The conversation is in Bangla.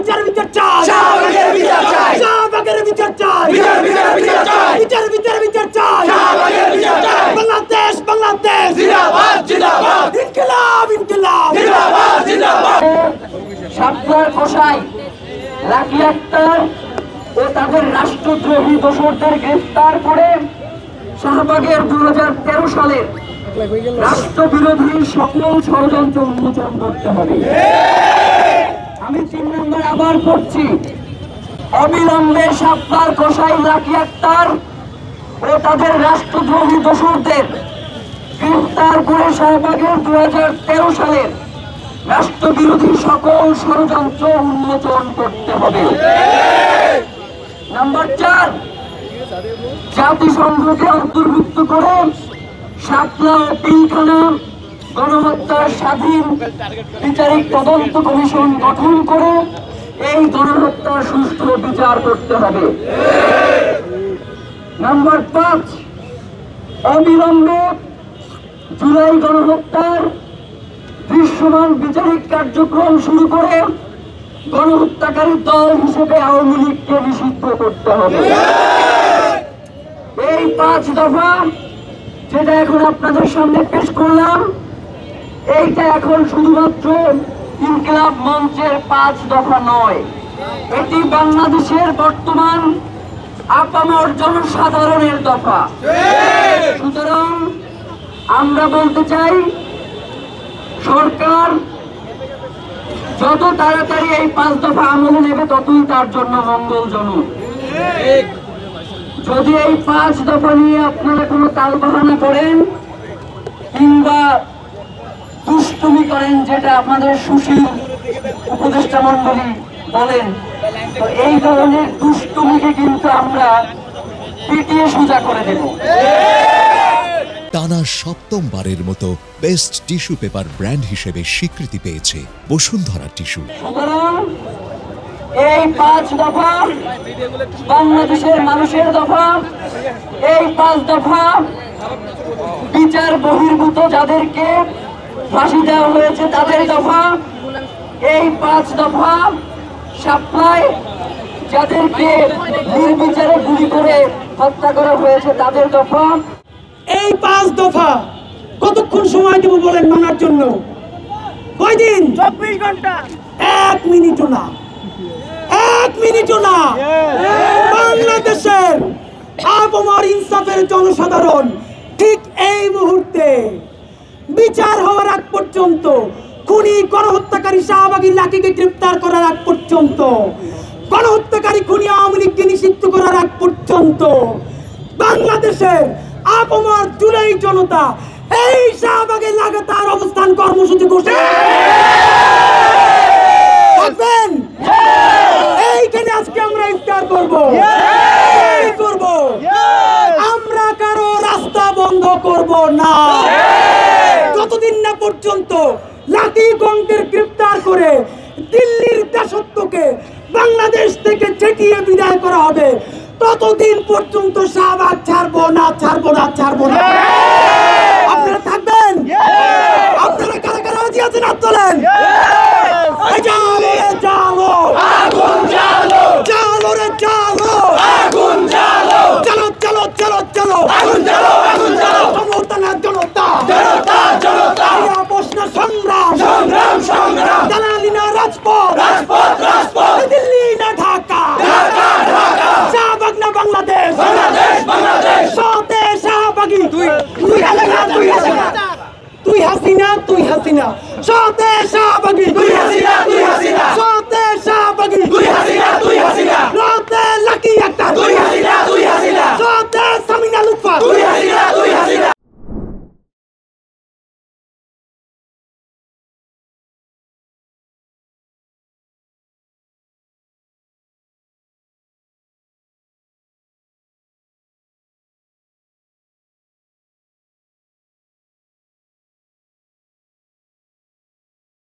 বিচার চাই, শাহবাগের বিচার চাই, শাহবাগের বিচার চাই, বিচার চাই, বিচার চাই, শাহবাগের বিচার চাই। বাংলাদেশ বাংলাদেশ জিন্দাবাদ জিন্দাবাদ, ইনকিলাব ইনকিলাব জিন্দাবাদ জিন্দাবাদ। শাপলার কসাই লাকি আক্তার ও তাদের রাষ্ট্রদ্রোহী দোসরদের গ্রেফতার করে শাহবাগের 2013 সালের রাষ্ট্রবিরোধী সকল ষড়যন্ত্র উন্মোচন করতে হবে। আমি 3 নম্বর আবার পড়ছি, অবিলম্বে শাপলার কসাই লাকি আক্তার ও তাদের রাষ্ট্রদ্রোহী দোসরদের গ্রেফতার করে শাহবাগের 2013 সালের রাষ্ট্রবিরোধী সকল ষড়যন্ত্র উন্মোচন করতে হবে। নাম্বার 4, জাতিসংঘকে অন্তর্ভুক্ত করে শাপলা ও পিলখানা গণহত্যার স্বাধীন বিচারিক তদন্ত কমিশন গঠন করে এই গণহত্যার সুষ্ঠু বিচার করতে হবে। নাম্বার 5, অবিলম্বে জুলাই গণহত্যার দৃশ্যমান বিচারিক কার্যক্রম শুরু করে গণহত্যাকারী দল হিসেবে আওয়ামী লীগকে নিষিদ্ধ করতে হবে। এই 5 দফা যেটা এখন আপনাদের সামনে পেশ করলাম, এইটা এখন শুধুমাত্র ইনকিলাব মঞ্চের 5 দফা নয়, এটি বাংলাদেশের বর্তমান আপামর জনসাধারণের দফা। সুতরাং আমরা বলতে চাই, সরকার যত তাড়াতাড়ি এই 5 দফা আমলে নেবে ততই তার জন্য মঙ্গলজনক। যদি এই 5 দফা নিয়ে আপনারা কোনো তালবাহানা করেন কিংবা দুষ্টুমি করেন, যেটা আপনাদের সুশীল উপদেষ্টা মন্ডলী বলেন, তো এই ধরনের দুষ্টুমিকে কিন্তু আমরা পিটিয়ে সোজা করে দেব। টানা 7মবারের মতো বেস্ট টিস্যু পেপার ব্র্যান্ড হিসেবে স্বীকৃতি পেয়েছে বসুন্ধরা টিস্যু। সুতরাং এই 5 দফা বাংলাদেশের মানুষের দফা, এই 5 দফা বিচার বহির্ভূত যাদেরকে ফাঁসি দেওয়া হয়েছে তাদের দফা, এই 5 দফা শাপলায় যাদেরকে নির্বিচারে গুলি করে হত্যা করা হয়েছে তাদের দফা। এই 5 দফা কতক্ষণ সময় দেব বলেন মানার জন্য? কয়দিন? 24 ঘন্টা। 1 মিনিটও না, 1 মিনিটও না। বাংলাদেশের আপামর ইনসাফের জনসাধারণ ঠিক এই মুহূর্তে বিচার হওয়ার আগ পর্যন্ত, খুনি গণহত্যাকারী শাহবাগী লাকিকে গ্রেফতার করার আগ পর্যন্ত, গণহত্যাকারী খুনি আওয়ামী লীগকে নিষিদ্ধ করার আগ পর্যন্ত বাংলাদেশের আপামর জুলাই জনতা এই শাহবাগে লাগাতার অবস্থান কর্মসূচি ঘোষণা করবেন। এইখানে আজকে আমরা ইফতার করব, আমরা কারো রাস্তা বন্ধ করব না যতদিন না পর্যন্ত লাকি গঙ্গের গ্রেফতার করে দিল্লির দাসত্বকে বাংলাদেশ থেকে ছেটিয়ে বিদায় করা হবে, ততদিন পর্যন্ত শাহবাগ ছাড়বো না, ছাড়বো না, ছাড়বো না। আপনারা থাকবেন? আপনারা কারা কারা রাজি আছেন? হাত তোলেন। জালো আগুন জালো, জালো রে জালো আগুন জালো, চলো চলো চলো চলো আগুন জালো, আগুন জালো। জনতা না জনতা, জনতা জনতা, আপোষ না সংগ্রাম, সংগ্রাম সংগ্রাম। দালালি না রাজপথ, রাজপথ রাজপথ। দিল্লি না ঢাকা, ঢাকা ঢাকা। শাহবাগ না বাংলাদেশ, বাংলাদেশ বাংলাদেশ। সতে শাহবাগী, তুই হাসিনা, তুই হাসিনা, তুই হাসিনা, তুই হাসিনা। সতে শাহবাগী, তুই হাসিনা, তুই হাসিনা। সতে শাহবাগী, তুই হাসিনা, তুই হাসিনা। সতে লাকি আক্তার, তুই হাসিনা, তুই হাসিনা। সতে সামিনা লুৎফা, তুই হাসিনা।